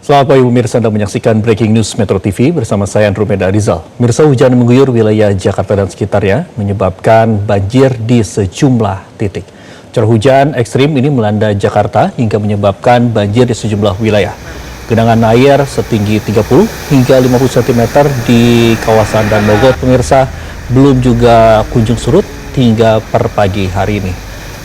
Selamat pagi pemirsa, Anda menyaksikan Breaking News Metro TV bersama saya Andrew Meda Rizal. Pemirsa, hujan mengguyur wilayah Jakarta dan sekitarnya menyebabkan banjir di sejumlah titik. Curah hujan ekstrim ini melanda Jakarta hingga menyebabkan banjir di sejumlah wilayah. Genangan air setinggi 30 hingga 50 cm di kawasan Dan Mogot, pemirsa, belum juga kunjung surut hingga per pagi hari ini.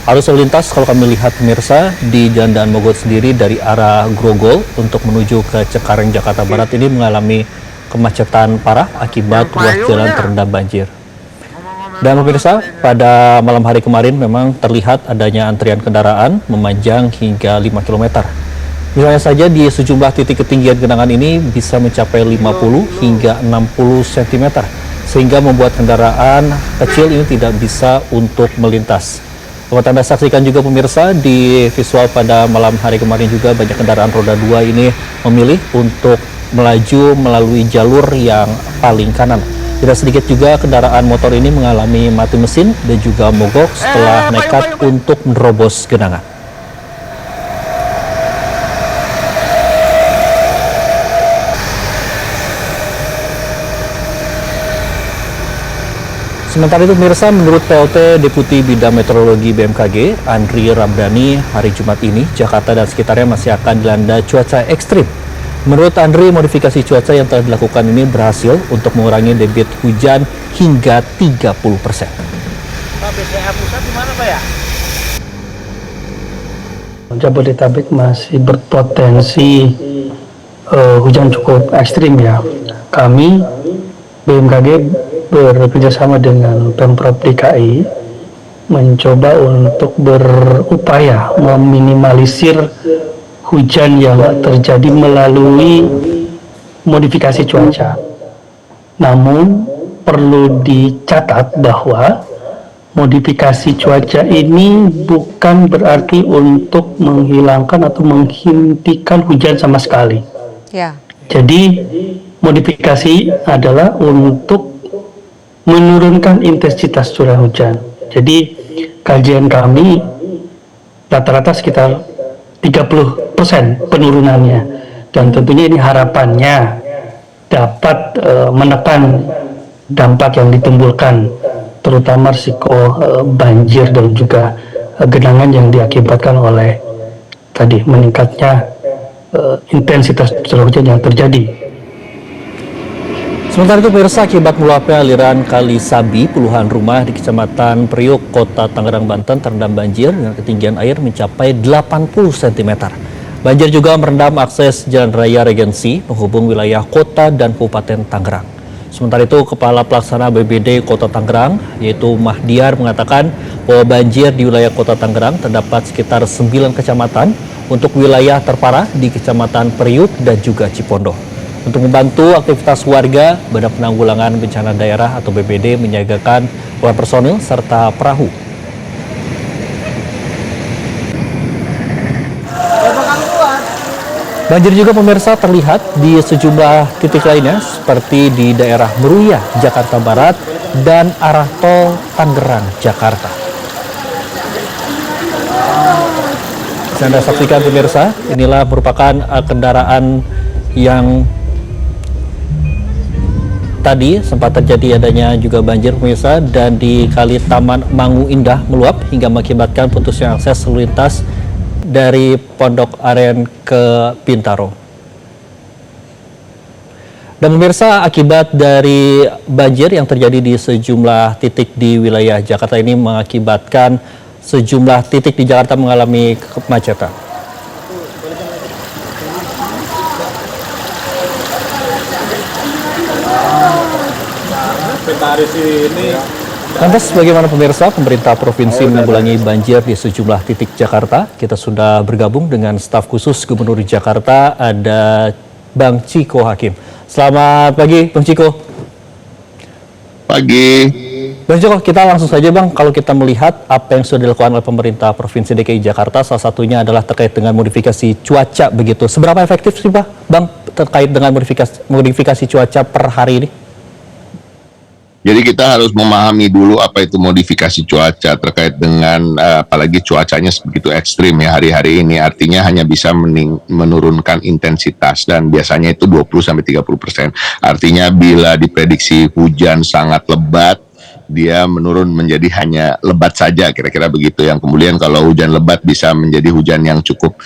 Arus lalu lintas kalau kami lihat pemirsa di Jalan Dan Mogot sendiri dari arah Grogol untuk menuju ke Cengkareng Jakarta Barat ini mengalami kemacetan parah akibat ruas jalan terendam banjir. Dan pemirsa, pada malam hari kemarin memang terlihat adanya antrian kendaraan memanjang hingga 5 km. Misalnya saja di sejumlah titik ketinggian genangan ini bisa mencapai 50 hingga 60 cm sehingga membuat kendaraan kecil ini tidak bisa untuk melintas. Dapat Anda saksikan juga pemirsa di visual pada malam hari kemarin juga banyak kendaraan roda 2 ini memilih untuk melaju melalui jalur yang paling kanan. Tidak sedikit juga kendaraan motor ini mengalami mati mesin dan juga mogok setelah nekat untuk menerobos genangan. Sementara itu pemirsa, menurut PLT Deputi Bidang Meteorologi BMKG, Andri Ramdhani, hari Jumat ini Jakarta dan sekitarnya masih akan dilanda cuaca ekstrim. Menurut Andri, modifikasi cuaca yang telah dilakukan ini berhasil untuk mengurangi debit hujan hingga 30%. Pak, BCA pusat di mana Pak ya? Jabodetabek masih berpotensi hujan cukup ekstrim ya. Kami BMKG bekerjasama dengan Pemprov DKI mencoba untuk berupaya meminimalisir hujan yang terjadi melalui modifikasi cuaca. Namun perlu dicatat bahwa modifikasi cuaca ini bukan berarti untuk menghilangkan atau menghentikan hujan sama sekali. Ya. Jadi modifikasi adalah untuk menurunkan intensitas curah hujan. Jadi kajian kami rata-rata sekitar 30% penurunannya, dan tentunya ini harapannya dapat menekan dampak yang ditimbulkan, terutama risiko banjir dan juga genangan yang diakibatkan oleh tadi meningkatnya intensitas curah hujan yang terjadi. Sementara itu pemirsa, akibat meluapnya aliran Kali Sabi, puluhan rumah di Kecamatan Priuk, Kota Tangerang, Banten terendam banjir dengan ketinggian air mencapai 80 cm. Banjir juga merendam akses Jalan Raya Regensi penghubung wilayah kota dan Kabupaten Tangerang. Sementara itu, Kepala Pelaksana BPBD Kota Tangerang, yaitu Mahdiar, mengatakan bahwa banjir di wilayah Kota Tangerang terdapat sekitar 9 kecamatan untuk wilayah terparah di Kecamatan Priuk dan juga Cipondoh. Untuk membantu aktivitas warga, Badan Penanggulangan Bencana Daerah atau BPBD menyiagakan puluhan personil serta perahu. Banjir juga pemirsa terlihat di sejumlah titik lainnya seperti di daerah Meruya, Jakarta Barat dan arah tol Tangerang, Jakarta. Bisa Anda saksikan pemirsa, inilah merupakan kendaraan yang tadi sempat terjadi adanya juga banjir pemirsa, dan di Kali Taman Mangu Indah meluap hingga mengakibatkan putusnya akses lalu lintas dari Pondok Aren ke Bintaro. Dan pemirsa, akibat dari banjir yang terjadi di sejumlah titik di wilayah Jakarta ini mengakibatkan sejumlah titik di Jakarta mengalami kemacetan. Lantas bagaimana pemirsa, pemerintah provinsi menanggulangi banjir di sejumlah titik Jakarta? Kita sudah bergabung dengan staf khusus Gubernur Jakarta, ada Bang Ciko Hakim. Selamat pagi Bang Ciko. Pagi. Bang Ciko, kita langsung saja Bang, kalau kita melihat apa yang sudah dilakukan oleh pemerintah Provinsi DKI Jakarta, salah satunya adalah terkait dengan modifikasi cuaca begitu. Seberapa efektif sih Bang terkait dengan modifikasi cuaca per hari ini? Jadi kita harus memahami dulu apa itu modifikasi cuaca terkait dengan apalagi cuacanya begitu ekstrim ya hari-hari ini, artinya hanya bisa menurunkan intensitas dan biasanya itu 20-30%. Artinya bila diprediksi hujan sangat lebat, dia menurun menjadi hanya lebat saja, kira-kira begitu. Yang kemudian kalau hujan lebat bisa menjadi hujan yang cukup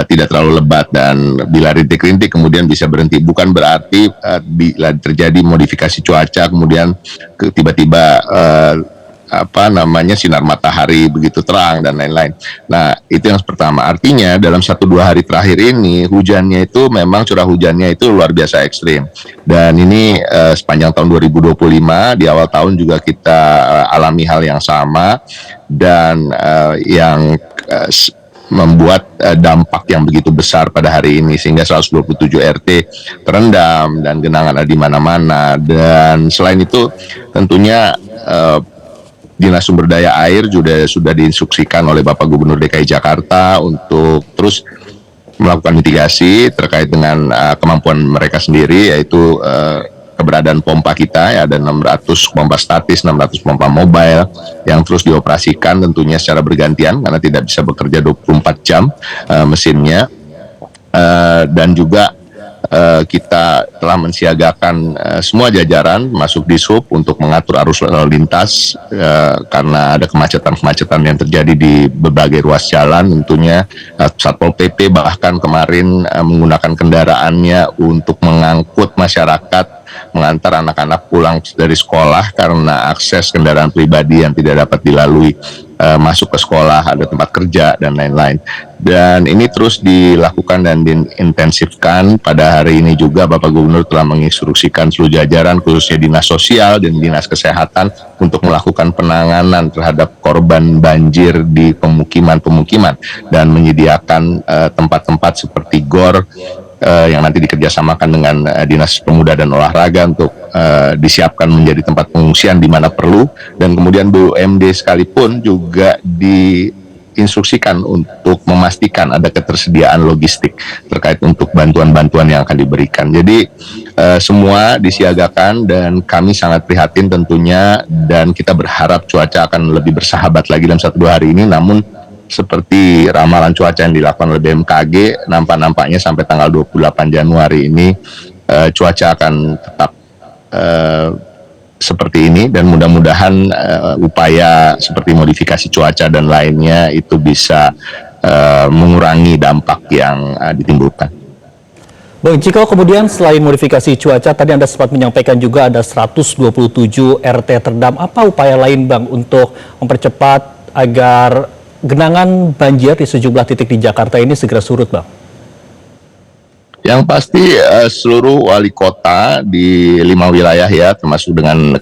tidak terlalu lebat, dan bila rintik-rintik kemudian bisa berhenti. Bukan berarti bila terjadi modifikasi cuaca kemudian tiba-tiba sinar matahari begitu terang dan lain-lain. Nah, itu yang pertama. Artinya dalam 1-2 hari terakhir ini hujannya itu memang curah hujannya itu luar biasa ekstrim. Dan ini sepanjang tahun 2025 di awal tahun juga kita alami hal yang sama, dan yang membuat dampak yang begitu besar pada hari ini sehingga 127 RT terendam dan genangan ada di mana-mana. Dan selain itu tentunya Dinas Sumber Daya Air juga sudah diinstruksikan oleh Bapak Gubernur DKI Jakarta untuk terus melakukan mitigasi terkait dengan kemampuan mereka sendiri, yaitu keberadaan pompa kita ya, ada 600 pompa statis, 600 pompa mobile yang terus dioperasikan tentunya secara bergantian karena tidak bisa bekerja 24 jam mesinnya. Dan juga kita telah mensiagakan semua jajaran masuk di sub untuk mengatur arus lalu lintas karena ada kemacetan-kemacetan yang terjadi di berbagai ruas jalan. Tentunya Satpol PP bahkan kemarin menggunakan kendaraannya untuk mengangkut masyarakat, mengantar anak-anak pulang dari sekolah karena akses kendaraan pribadi yang tidak dapat dilalui masuk ke sekolah, ada tempat kerja dan lain-lain. Dan ini terus dilakukan dan diintensifkan. Pada hari ini juga Bapak Gubernur telah menginstruksikan seluruh jajaran khususnya Dinas Sosial dan Dinas Kesehatan untuk melakukan penanganan terhadap korban banjir di pemukiman-pemukiman dan menyediakan tempat-tempat seperti GOR yang nanti dikerjasamakan dengan Dinas Pemuda dan Olahraga untuk disiapkan menjadi tempat pengungsian di mana perlu, dan kemudian BUMD sekalipun juga diinstruksikan untuk memastikan ada ketersediaan logistik terkait untuk bantuan-bantuan yang akan diberikan. Jadi semua disiagakan dan kami sangat prihatin tentunya, dan kita berharap cuaca akan lebih bersahabat lagi dalam 1-2 hari ini. Namun seperti ramalan cuaca yang dilakukan oleh BMKG, nampaknya sampai tanggal 28 Januari ini cuaca akan tetap seperti ini, dan mudah-mudahan upaya seperti modifikasi cuaca dan lainnya itu bisa mengurangi dampak yang ditimbulkan. Bang Ciko, kemudian selain modifikasi cuaca, tadi Anda sempat menyampaikan juga ada 127 RT terendam. Apa upaya lain Bang untuk mempercepat agar genangan banjir di sejumlah titik di Jakarta ini segera surut, Bang? Yang pasti seluruh wali kota di 5 wilayah ya, termasuk dengan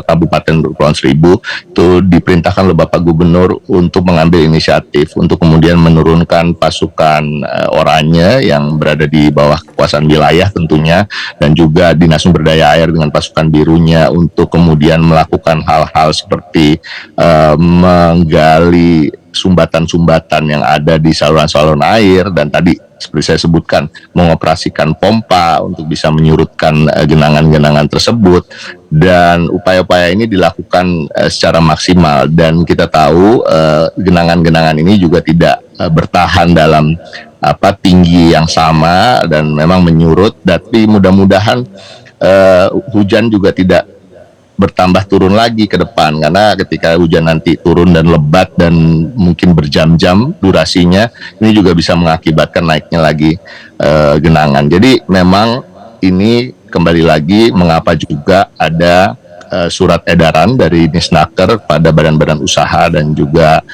Kabupaten Kepulauan Seribu, itu diperintahkan oleh Bapak Gubernur untuk mengambil inisiatif untuk kemudian menurunkan pasukan oranye yang berada di bawah kekuasaan wilayah tentunya, dan juga Dinas Sumber Daya Air dengan pasukan birunya untuk kemudian melakukan hal-hal seperti menggali sumbatan-sumbatan yang ada di saluran-saluran air, dan tadi seperti saya sebutkan mengoperasikan pompa untuk bisa menyurutkan genangan-genangan tersebut. Dan upaya-upaya ini dilakukan secara maksimal, dan kita tahu genangan-genangan ini juga tidak bertahan dalam tinggi yang sama dan memang menyurut, tapi mudah-mudahan hujan juga tidak bertambah turun lagi ke depan, karena ketika hujan nanti turun dan lebat dan mungkin berjam-jam durasinya, ini juga bisa mengakibatkan naiknya lagi genangan. Jadi memang ini kembali lagi mengapa juga ada surat edaran dari Disnaker pada badan-badan usaha dan juga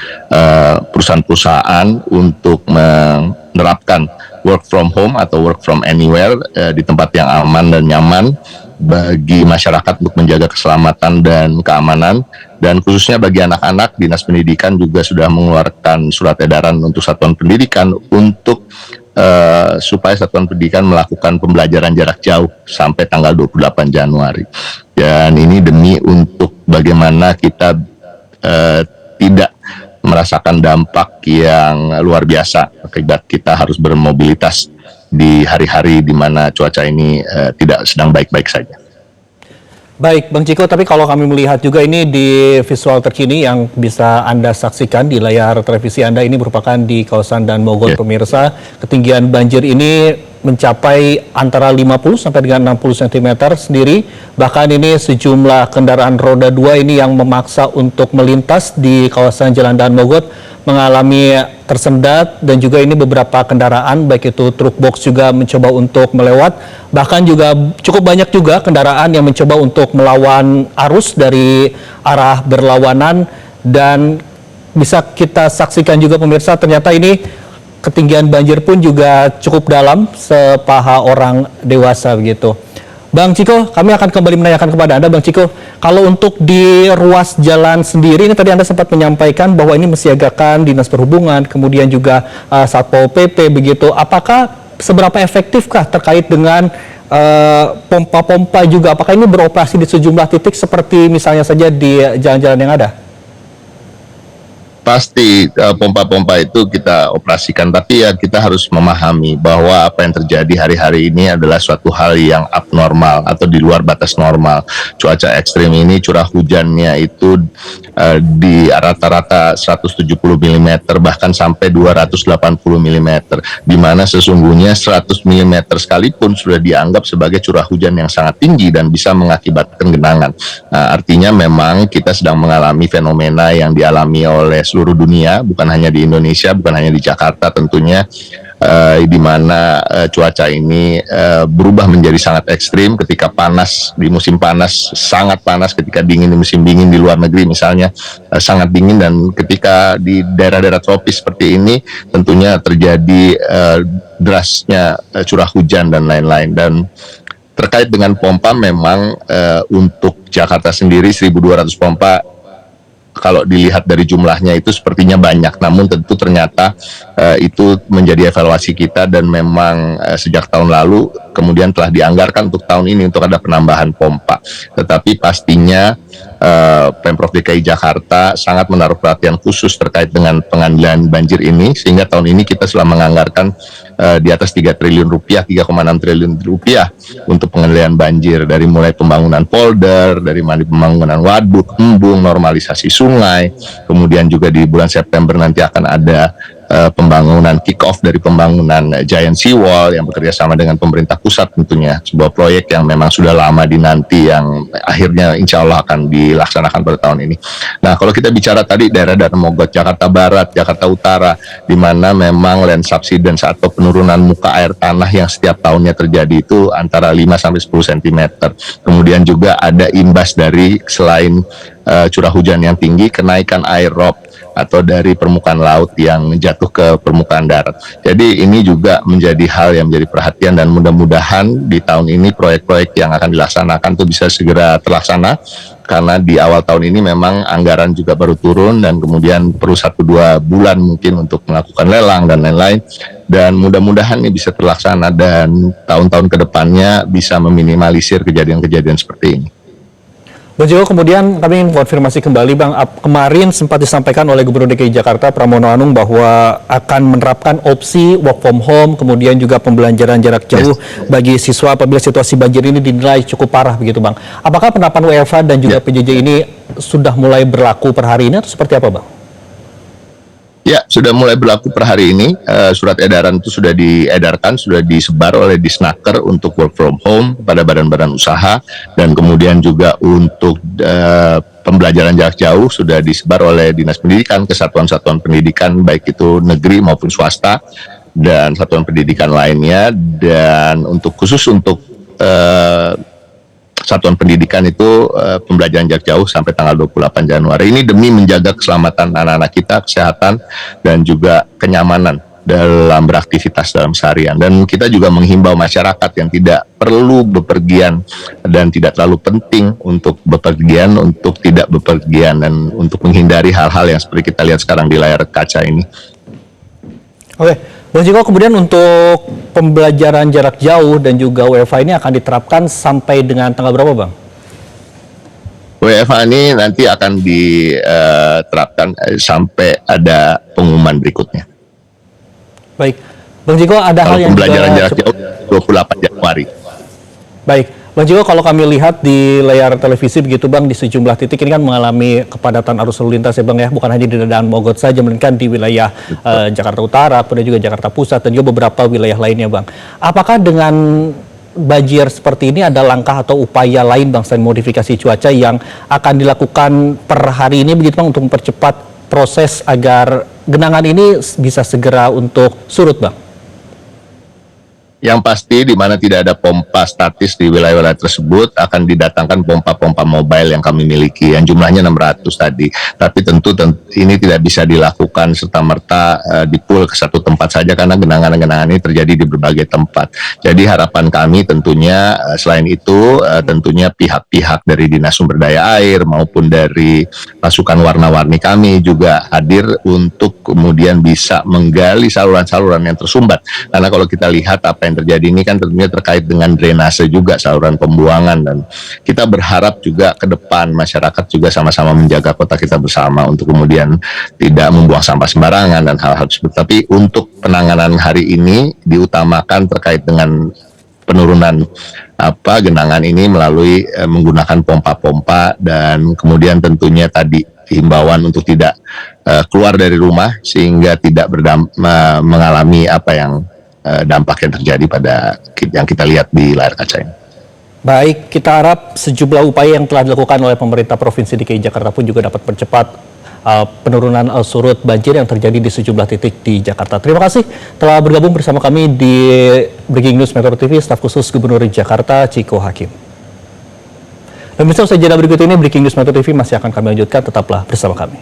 perusahaan-perusahaan untuk menerapkan work from home atau work from anywhere di tempat yang aman dan nyaman bagi masyarakat untuk menjaga keselamatan dan keamanan. Dan khususnya bagi anak-anak, Dinas Pendidikan juga sudah mengeluarkan surat edaran untuk satuan pendidikan untuk supaya satuan pendidikan melakukan pembelajaran jarak jauh sampai tanggal 28 Januari. Dan ini demi untuk bagaimana kita tidak merasakan dampak yang luar biasa akibat kita harus bermobilitas di hari-hari di mana cuaca ini tidak sedang baik-baik saja. Baik, Bang Ciko, tapi kalau kami melihat juga ini di visual terkini yang bisa Anda saksikan di layar televisi Anda, ini merupakan di kawasan Dan Mogot, pemirsa. Ketinggian banjir ini mencapai antara 50 sampai dengan 60 cm sendiri. Bahkan ini sejumlah kendaraan roda 2 ini yang memaksa untuk melintas di kawasan Jalan Dan Mogot mengalami tersendat, dan juga ini beberapa kendaraan baik itu truk box juga mencoba untuk melewat. Bahkan juga cukup banyak juga kendaraan yang mencoba untuk melawan arus dari arah berlawanan, dan bisa kita saksikan juga pemirsa, ternyata ini ketinggian banjir pun juga cukup dalam sepaha orang dewasa begitu. Bang Ciko, kami akan kembali menanyakan kepada Anda, Bang Ciko, kalau untuk di ruas jalan sendiri, ini tadi Anda sempat menyampaikan bahwa ini mensiagakan Dinas Perhubungan, kemudian juga Satpol PP begitu. Apakah seberapa efektifkah terkait dengan pompa-pompa juga? Apakah ini beroperasi di sejumlah titik seperti misalnya saja di jalan-jalan yang ada? Pasti pompa-pompa itu kita operasikan, tapi ya kita harus memahami bahwa apa yang terjadi hari-hari ini adalah suatu hal yang abnormal atau di luar batas normal. Cuaca ekstrim ini, curah hujannya itu di rata-rata 170 mm bahkan sampai 280 mm, di mana sesungguhnya 100 mm sekalipun sudah dianggap sebagai curah hujan yang sangat tinggi dan bisa mengakibatkan genangan. Nah, artinya memang kita sedang mengalami fenomena yang dialami oleh seluruh dunia, bukan hanya di Indonesia, bukan hanya di Jakarta tentunya, di mana cuaca ini berubah menjadi sangat ekstrim. Ketika panas di musim panas sangat panas, ketika dingin di musim dingin, di luar negeri misalnya sangat dingin, dan ketika di daerah-daerah tropis seperti ini tentunya terjadi derasnya curah hujan dan lain-lain. Dan terkait dengan pompa, memang untuk Jakarta sendiri 1.200 pompa, kalau dilihat dari jumlahnya itu sepertinya banyak, namun tentu ternyata itu menjadi evaluasi kita, dan memang sejak tahun lalu kemudian telah dianggarkan untuk tahun ini untuk ada penambahan pompa. Tetapi pastinya Pemprov DKI Jakarta sangat menaruh perhatian khusus terkait dengan pengendalian banjir ini, sehingga tahun ini kita sudah menganggarkan di atas 3 triliun rupiah, 3,6 triliun rupiah untuk pengendalian banjir, dari mulai pembangunan polder, dari pembangunan waduk, embung, normalisasi sungai, kemudian juga di bulan September nanti akan ada pembangunan kick-off dari pembangunan Giant Seawall yang bekerja sama dengan pemerintah pusat, tentunya sebuah proyek yang memang sudah lama dinanti, yang akhirnya insya Allah akan dilaksanakan pada tahun ini. Nah, kalau kita bicara tadi daerah Dan Mogot, Jakarta Barat, Jakarta Utara, di mana memang land subsidence atau penurunan muka air tanah yang setiap tahunnya terjadi itu antara 5-10 cm. Kemudian juga ada imbas dari, selain curah hujan yang tinggi, kenaikan air rob atau dari permukaan laut yang jatuh ke permukaan darat. Jadi ini juga menjadi hal yang menjadi perhatian, dan mudah-mudahan di tahun ini proyek-proyek yang akan dilaksanakan itu bisa segera terlaksana, karena di awal tahun ini memang anggaran juga baru turun, dan kemudian perlu 1-2 bulan mungkin untuk melakukan lelang dan lain-lain, dan mudah-mudahan ini bisa terlaksana dan tahun-tahun kedepannya bisa meminimalisir kejadian-kejadian seperti ini. Bang Ciko, kemudian kami ingin konfirmasi kembali, Bang. Kemarin sempat disampaikan oleh Gubernur DKI Jakarta Pramono Anung bahwa akan menerapkan opsi work from home, kemudian juga pembelajaran jarak jauh bagi siswa apabila situasi banjir ini dinilai cukup parah begitu, Bang. Apakah penerapan WFH dan juga PJJ ini sudah mulai berlaku per hari ini atau seperti apa, Bang? Ya, sudah mulai berlaku per hari ini. Surat edaran itu sudah diedarkan, sudah disebar oleh Disnaker untuk work from home pada badan-badan usaha, dan kemudian juga untuk pembelajaran jarak jauh sudah disebar oleh Dinas Pendidikan ke satuan-satuan pendidikan, baik itu negeri maupun swasta, dan satuan pendidikan lainnya. Dan untuk khusus untuk satuan pendidikan itu pembelajaran jarak jauh sampai tanggal 28 Januari ini demi menjaga keselamatan anak-anak kita, kesehatan, dan juga kenyamanan dalam beraktivitas dalam seharian. Dan kita juga menghimbau masyarakat yang tidak perlu bepergian dan tidak terlalu penting untuk bepergian, untuk tidak bepergian, dan untuk menghindari hal-hal yang seperti kita lihat sekarang di layar kaca ini. Oke, Bang Ciko, kemudian untuk pembelajaran jarak jauh dan juga WFH ini akan diterapkan sampai dengan tanggal berapa, Bang? WFH ini nanti akan diterapkan sampai ada pengumuman berikutnya. Baik, Bang Ciko, ada hal yang pembelajaran juga jarak jauh 28 Januari. Baik, Bang Jiwo, kalau kami lihat di layar televisi begitu Bang, di sejumlah titik ini kan mengalami kepadatan arus lalu lintas ya Bang ya, bukan hanya di Daan Mogot saja, melainkan di wilayah Jakarta Utara, kemudian juga Jakarta Pusat, dan juga beberapa wilayah lainnya Bang. Apakah dengan banjir seperti ini ada langkah atau upaya lain Bang, selain modifikasi cuaca yang akan dilakukan per hari ini begitu Bang, untuk mempercepat proses agar genangan ini bisa segera untuk surut Bang? Yang pasti di mana tidak ada pompa statis di wilayah-wilayah tersebut akan didatangkan pompa-pompa mobile yang kami miliki yang jumlahnya 600 tadi. Tapi tentu ini tidak bisa dilakukan serta-merta di pool ke satu tempat saja karena genangan-genangan ini terjadi di berbagai tempat. Jadi harapan kami tentunya selain itu tentunya pihak-pihak dari Dinas Sumber Daya Air maupun dari pasukan warna-warni kami juga hadir untuk kemudian bisa menggali saluran-saluran yang tersumbat. Karena kalau kita lihat apa yang terjadi ini kan tentunya terkait dengan drainase juga, saluran pembuangan, dan kita berharap juga ke depan masyarakat juga sama-sama menjaga kota kita bersama untuk kemudian tidak membuang sampah sembarangan dan hal-hal tersebut. Tapi untuk penanganan hari ini diutamakan terkait dengan penurunan genangan ini melalui menggunakan pompa-pompa dan kemudian tentunya tadi himbauan untuk tidak keluar dari rumah sehingga tidak mengalami dampak yang terjadi pada yang kita lihat di layar kaca ini. Baik, kita harap sejumlah upaya yang telah dilakukan oleh pemerintah Provinsi DKI Jakarta pun juga dapat percepat penurunan surut banjir yang terjadi di sejumlah titik di Jakarta. Terima kasih telah bergabung bersama kami di Breaking News Metro TV, staf khusus Gubernur Jakarta Chiko Hakim. Dan bisa usai jeda berikut ini, Breaking News Metro TV masih akan kami lanjutkan, tetaplah bersama kami.